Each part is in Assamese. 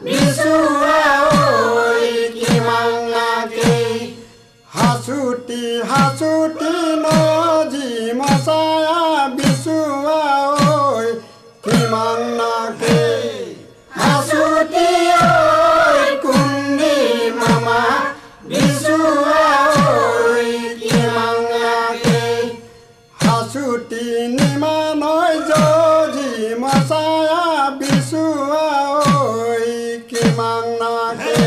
বিচুৱা ঐ কিমান নাকে হাচুতি হাচুতি নজি মচায়া বিচুৱা ঐ কিমান নাকে হাচুতি ঐ কুন্দি মামা বিচুৱা ঐ কিমান নাকে হাচুতি নিমানৈ যজি মচায়া বিচুৱা ঐ কিমান নাকে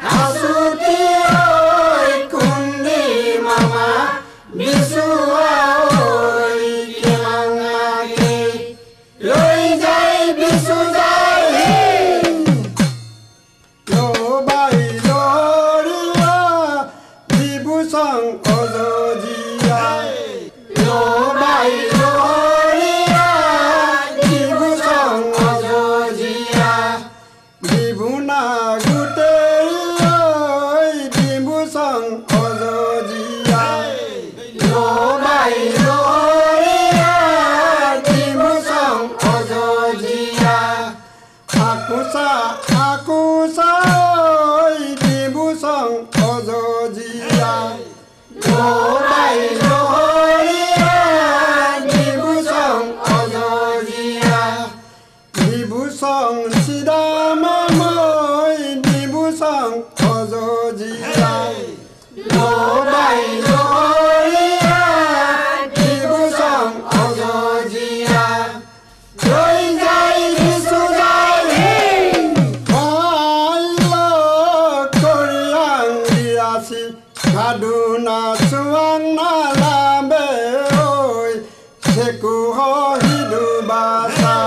হাচুতি ঐ কুন্দি মামা বিচুৱা ঐ কিমান নাকে লৈ যাই বিচু যায় লবাই লৰিয়া বিভূষণ অজজিয়া লবাই লৰিয়া বিভূষণ অজজিয়া বিভুনা গোটেই বিভূষণ অজজিয়া লবাই লৰিয়া বিভূষণ অজজিয়া akusa akusa বিভূষণ অজজিয়া লবাই লৰিয়া বিভূষণ অজজিয়া বিভূষণ চিদাময় বিভূষণ অজজিয়া লবাই লৰিয়া বিভূষণ অজজিয়া লৈ যাই বিচু যায় ভাইল কৰিয়াং দিয়াছি সাধুনা চুৱাং নালাবে ঐ চেকু হিদু বাচা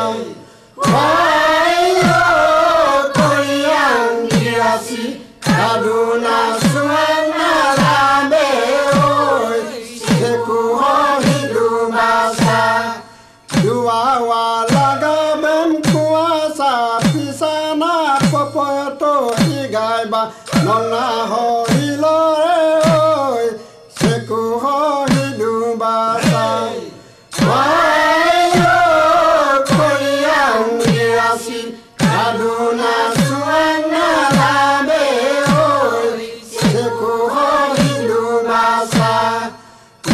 ভাইল কৰিয়াং দিয়াছি সাধুনা চুৱাং নালাবে ঐ চেকু হিদু বাচা দুৱাৱা লাগাবেম কুৱাচা পিছানা পপয়তো ইগাইবা ননা হৰিলৰে ঐ চেকু হিদু বাচা ভাইল কৰিয়াং দিয়াছি সাধুনা চুৱাং নালাবে ঐ চেকু হিদু বাচা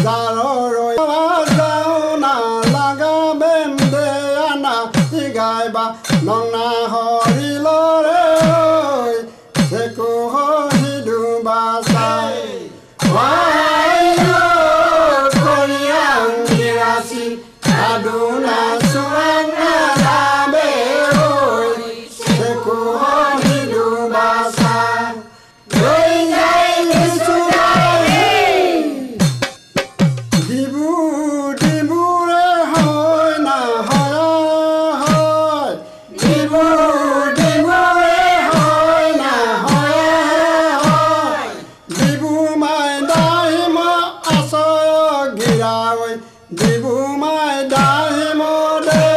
জাৰৰৈ যাও না লাগাবেম দেয়ানা ইগাইবা ননা হৰিলৰে ঐ চেকু হিদু বাচা ভাইল কৰিয়াং দিয়াছি সাধুনা চুৱাং নালাবে ঐ চেকু হিদু বাচা লৈ যাই বিচু যায় ডিবু ডিবুৰে হয় না হয় হয় ডিবু ডিবুৰে হয় না হয় হয় ডিবু মাই দাহিম আছয় গিৰাৱৈ ডিবু মাই দাহিম দে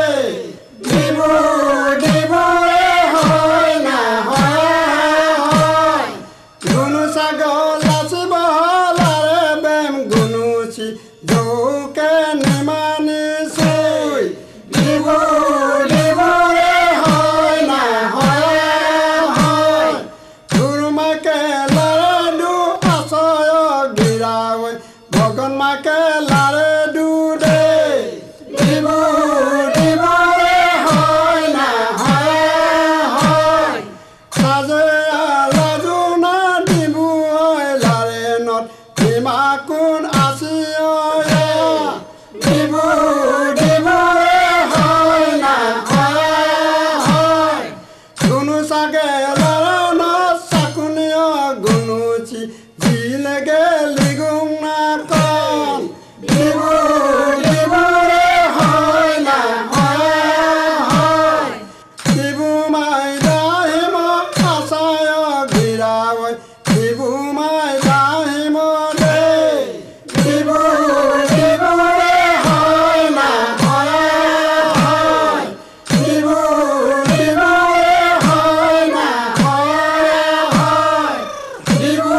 ডিবু ডিবুৰে হয় না হয় হয় গুণু ছাগল আছে বহলাৰে বেম গুণুচি জৌকে নিমানিছৈ ডিবু ডিবুৰে হয় না হয় হয় গুৰুমাকে লাৰে দু আছয় গিৰাৱৈ ভগন মাকে লাৰে দু দে ডিবু ডিবুৰে হয় না হয় হয় সাজে লাজুনা ডিবু লাৰে নত ডিমা কোন আছে ডিবু ডিবুৰে হয় না হয় হয় গুণু চাগে লাৰে নত চাকুনীয় গুণুচি জিলেগে লিগুং নাকন ডিবু ডিবুৰে হয় না হয় হয় ডিবু মাই দাহিম আছায় গিৰাৱৈ ডিবু মাই দাহিম দে ডিবু ডিবুৰে হয় না হয় হয় ডিবু ডিবুৰে হয় না হয় হয় ডিবু